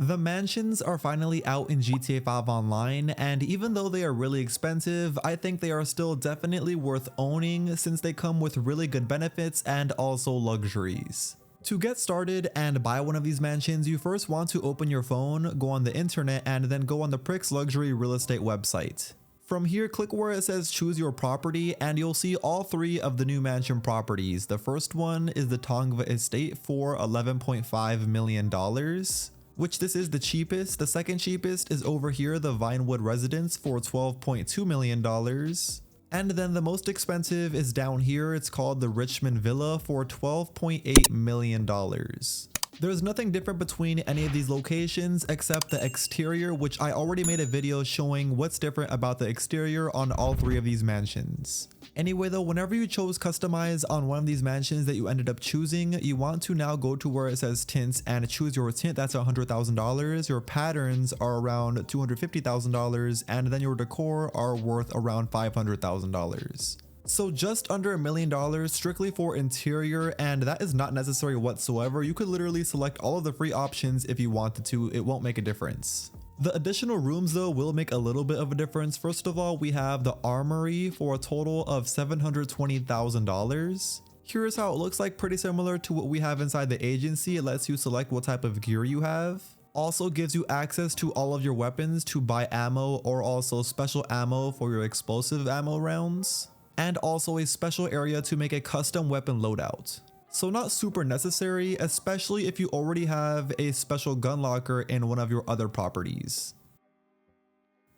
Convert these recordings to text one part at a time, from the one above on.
The mansions are finally out in GTA 5 Online, and even though they are really expensive, I think they are still definitely worth owning since they come with really good benefits and also luxuries. To get started and buy one of these mansions, you first want to open your phone, go on the internet, and then go on the PERICO luxury real estate website. From here, click where it says choose your property and you'll see all three of the new mansion properties. The first one is the Tongva Estate for $11.5 million. Which this is the cheapest. The second cheapest is over here, the Vinewood Residence for $12.2 million. And then the most expensive is down here. It's called the Richmond Villa for $12.8 million. There's nothing different between any of these locations except the exterior, which I already made a video showing what's different about the exterior on all three of these mansions. Anyway though, whenever you chose customize on one of these mansions that you ended up choosing, you want to now go to where it says tints and choose your tint. That's $100,000. Your patterns are around $250,000, and then your decor are worth around $500,000. So just under $1 million strictly for interior, and that is not necessary whatsoever. You could literally select all of the free options if you wanted to. It won't make a difference. The additional rooms though will make a little bit of a difference. First of all, we have the armory for a total of $720,000. Here's how it looks like, pretty similar to what we have inside the agency. It lets you select what type of gear you have. Also gives you access to all of your weapons to buy ammo or also special ammo for your explosive ammo rounds. And also a special area to make a custom weapon loadout. So not super necessary, especially if you already have a special gun locker in one of your other properties.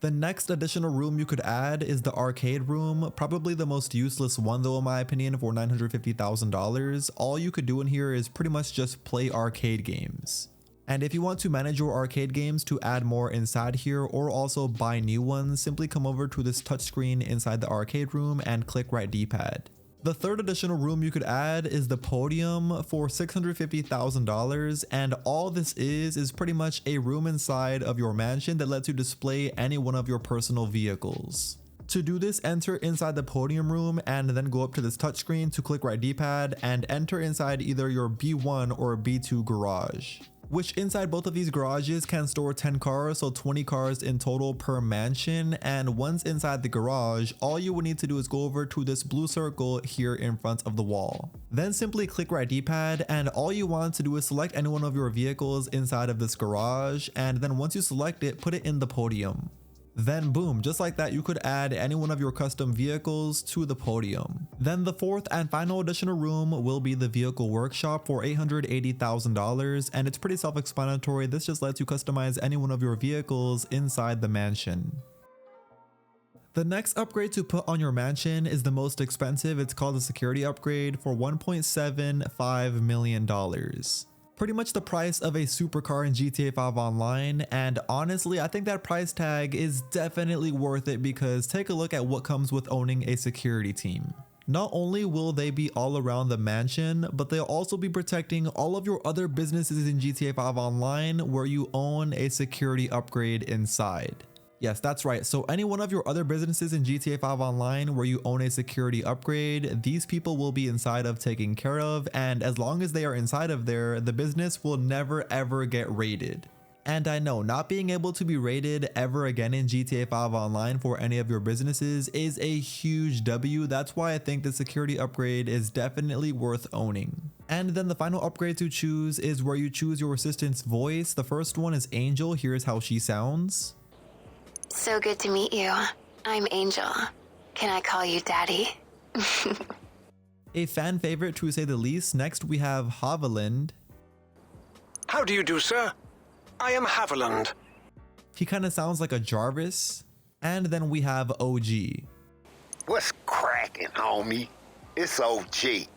The next additional room you could add is the arcade room, probably the most useless one though in my opinion for $950,000. All you could do in here is pretty much just play arcade games. And if you want to manage your arcade games to add more inside here or also buy new ones, simply come over to this touchscreen inside the arcade room and click right D-pad. The third additional room you could add is the podium for $650,000, and all this is pretty much a room inside of your mansion that lets you display any one of your personal vehicles. To do this, enter inside the podium room and then go up to this touchscreen to click right D-pad and enter inside either your B1 or B2 garage. Which inside both of these garages can store 10 cars, so 20 cars in total per mansion. And once inside the garage, all you would need to do is go over to this blue circle here in front of the wall. Then simply click right D-pad, and all you want to do is select any one of your vehicles inside of this garage, and then once you select it, put it in the podium. Then boom, just like that, you could add any one of your custom vehicles to the podium. Then the fourth and final additional room will be the vehicle workshop for $880,000, and it's pretty self-explanatory. This just lets you customize any one of your vehicles inside the mansion. The next upgrade to put on your mansion is the most expensive. It's called the security upgrade for $1.75 million. Pretty much the price of a supercar in GTA 5 Online, and honestly I think that price tag is definitely worth it because take a look at what comes with owning a security team. Not only will they be all around the mansion, but they'll also be protecting all of your other businesses in GTA 5 Online where you own a security upgrade inside. Yes, that's right. So any one of your other businesses in GTA 5 Online where you own a security upgrade, these people will be inside of taken care of, and as long as they are inside of there, the business will never ever get raided. And I know not being able to be raided ever again in GTA 5 Online for any of your businesses is a huge W. That's why I think the security upgrade is definitely worth owning. And then the final upgrade to choose is where you choose your assistant's voice. The first one is Angel. Here's how she sounds. So good to meet you. I'm Angel. Can I call you Daddy? A fan favorite to say the least. Next we have Haviland. How do you do, sir? I am Haviland. He kind of sounds like a Jarvis. And then we have OG. What's cracking, homie? It's OG.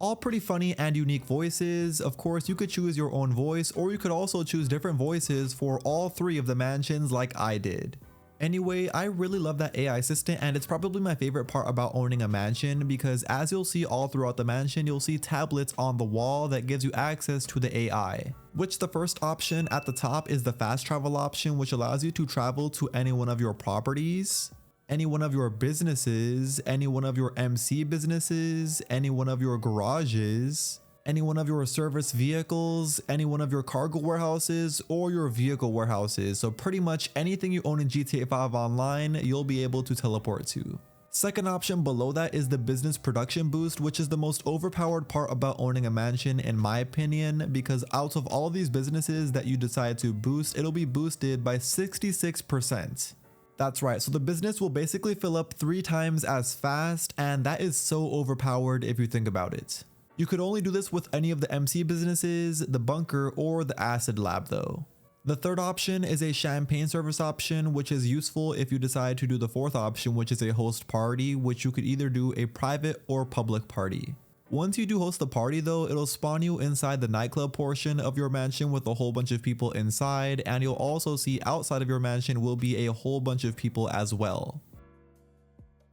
All pretty funny and unique voices. Of course, you could choose your own voice, or you could also choose different voices for all three of the mansions like I did. Anyway, I really love that AI assistant, and it's probably my favorite part about owning a mansion because as you'll see all throughout the mansion, you'll see tablets on the wall that gives you access to the AI. Which the first option at the top is the fast travel option, which allows you to travel to any one of your properties, any one of your businesses, any one of your MC businesses, any one of your garages, any one of your service vehicles, any one of your cargo warehouses, or your vehicle warehouses. So pretty much anything you own in GTA 5 Online, you'll be able to teleport to. Second option below that is the business production boost, which is the most overpowered part about owning a mansion in my opinion, because out of all these businesses that you decide to boost, it'll be boosted by 66%. That's right, so the business will basically fill up 3 times as fast, and that is so overpowered if you think about it. You could only do this with any of the MC businesses, the bunker, or the acid lab though. The third option is a champagne service option, which is useful if you decide to do the fourth option, which is a host party, which you could either do a private or public party. Once you do host the party though, it'll spawn you inside the nightclub portion of your mansion with a whole bunch of people inside, and you'll also see outside of your mansion will be a whole bunch of people as well.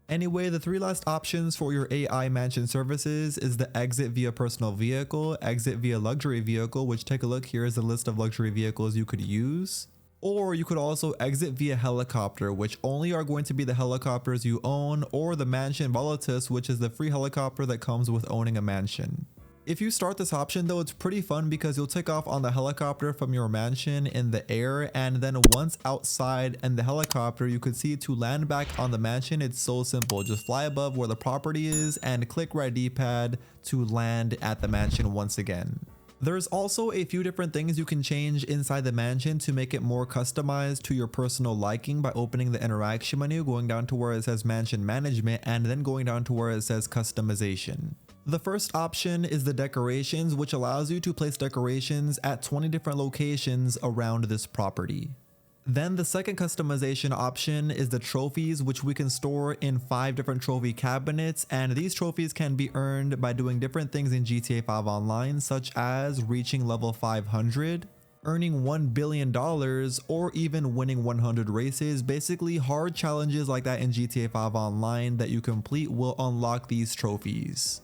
Anyway, the 3 last options for your AI mansion services is the exit via personal vehicle, exit via luxury vehicle, which take a look, here is the list of luxury vehicles you could use. Or you could also exit via helicopter, which only are going to be the helicopters you own, or the mansion Volatus, which is the free helicopter that comes with owning a mansion. If you start this option though, it's pretty fun because you'll take off on the helicopter from your mansion in the air, and then once outside in the helicopter, you could see to land back on the mansion, it's so simple. Just fly above where the property is and click right D-pad to land at the mansion once again. There's also a few different things you can change inside the mansion to make it more customized to your personal liking by opening the interaction menu, going down to where it says mansion management, and then going down to where it says customization. The first option is the decorations, which allows you to place decorations at 20 different locations around this property. Then the second customization option is the trophies, which we can store in 5 different trophy cabinets, and these trophies can be earned by doing different things in GTA 5 Online, such as reaching level 500, earning $1 billion, or even winning 100 races. Basically, hard challenges like that in GTA 5 Online that you complete will unlock these trophies.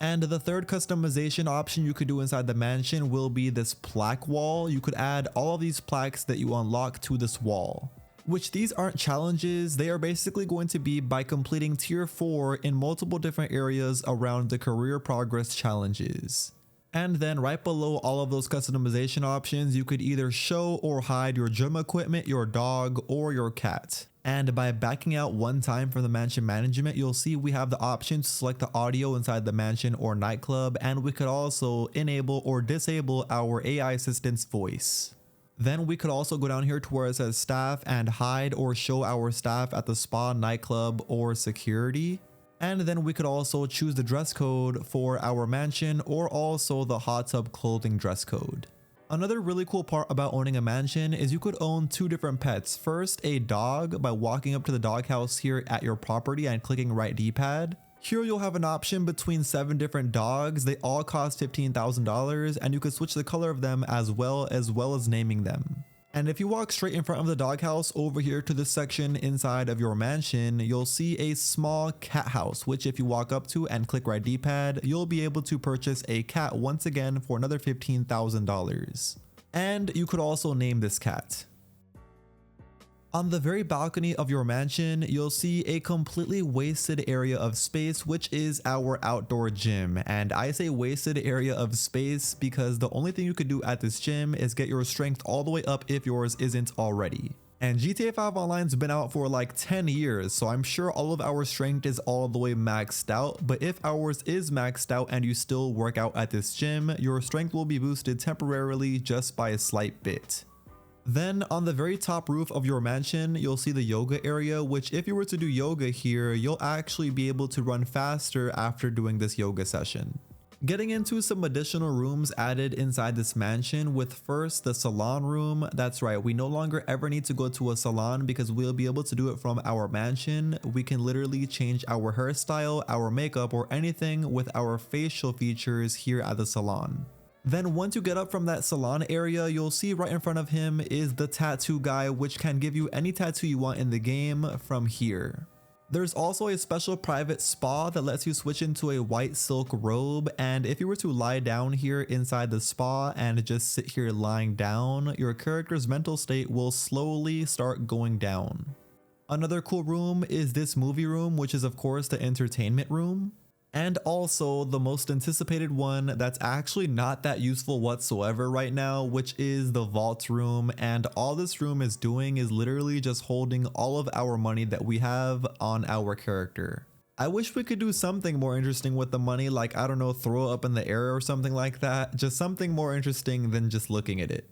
And the third customization option you could do inside the mansion will be this plaque wall. You could add all of these plaques that you unlock to this wall, which these aren't challenges. They are basically going to be by completing tier 4 in multiple different areas around the career progress challenges. And then right below all of those customization options, you could either show or hide your gym equipment, your dog, or your cat. And by backing out one time from the mansion management, you'll see we have the option to select the audio inside the mansion or nightclub, and we could also enable or disable our AI assistant's voice. Then we could also go down here to where it says staff and hide or show our staff at the spa, nightclub, or security. And then we could also choose the dress code for our mansion, or also the hot tub clothing dress code. Another really cool part about owning a mansion is you could own 2 different pets. First, a dog by walking up to the doghouse here at your property and clicking right D-pad. Here you'll have an option between 7 different dogs. They all cost $15,000, and you could switch the color of them as well as naming them. And if you walk straight in front of the doghouse over here to this section inside of your mansion, you'll see a small cat house, which if you walk up to and click right D-pad, you'll be able to purchase a cat once again for another $15,000. And you could also name this cat. On the very balcony of your mansion, you'll see a completely wasted area of space, which is our outdoor gym. And I say wasted area of space because the only thing you could do at this gym is get your strength all the way up if yours isn't already. And GTA 5 Online's been out for like 10 years, so I'm sure all of our strength is all the way maxed out. But if ours is maxed out and you still work out at this gym, your strength will be boosted temporarily just by a slight bit. Then on the very top roof of your mansion, you'll see the yoga area, which if you were to do yoga here, you'll actually be able to run faster after doing this yoga session. Getting into some additional rooms added inside this mansion, with first the salon room. That's right, we no longer ever need to go to a salon because we'll be able to do it from our mansion. We can literally change our hairstyle, our makeup, or anything with our facial features here at the salon. Then once you get up from that salon area, you'll see right in front of him is the tattoo guy, which can give you any tattoo you want in the game from here. There's also a special private spa that lets you switch into a white silk robe, and if you were to lie down here inside the spa and just sit here lying down, your character's mental state will slowly start going down. Another cool room is this movie room, which is of course the entertainment room. And also the most anticipated one that's actually not that useful whatsoever right now, which is the vault room. And all this room is doing is literally just holding all of our money that we have on our character. I wish we could do something more interesting with the money, like, I don't know, throw it up in the air or something like that. Just something more interesting than just looking at it.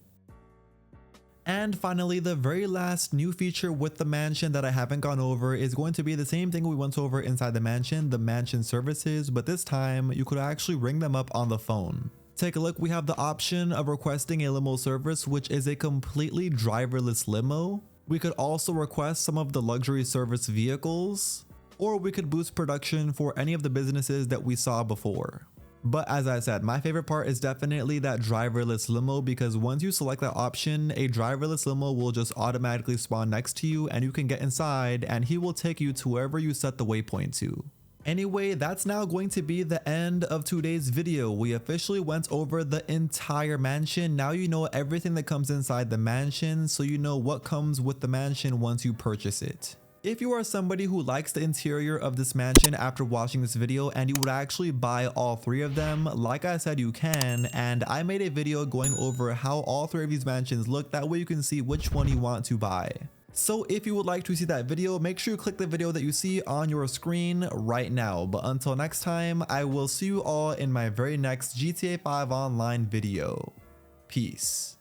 And finally, the very last new feature with the mansion that I haven't gone over is going to be the same thing we went over inside the mansion services, but this time you could actually ring them up on the phone. Take a look, we have the option of requesting a limo service, which is a completely driverless limo. We could also request some of the luxury service vehicles, or we could boost production for any of the businesses that we saw before. But as I said, my favorite part is definitely that driverless limo, because once you select that option, a driverless limo will just automatically spawn next to you and you can get inside and he will take you to wherever you set the waypoint to. Anyway, that's now going to be the end of today's video. We officially went over the entire mansion. Now you know everything that comes inside the mansion, so you know what comes with the mansion once you purchase it. If you are somebody who likes the interior of this mansion after watching this video and you would actually buy all 3 of them, like I said, you can, and I made a video going over how all 3 of these mansions look, that way you can see which one you want to buy. So if you would like to see that video, make sure you click the video that you see on your screen right now. But until next time, I will see you all in my very next GTA 5 Online video. Peace.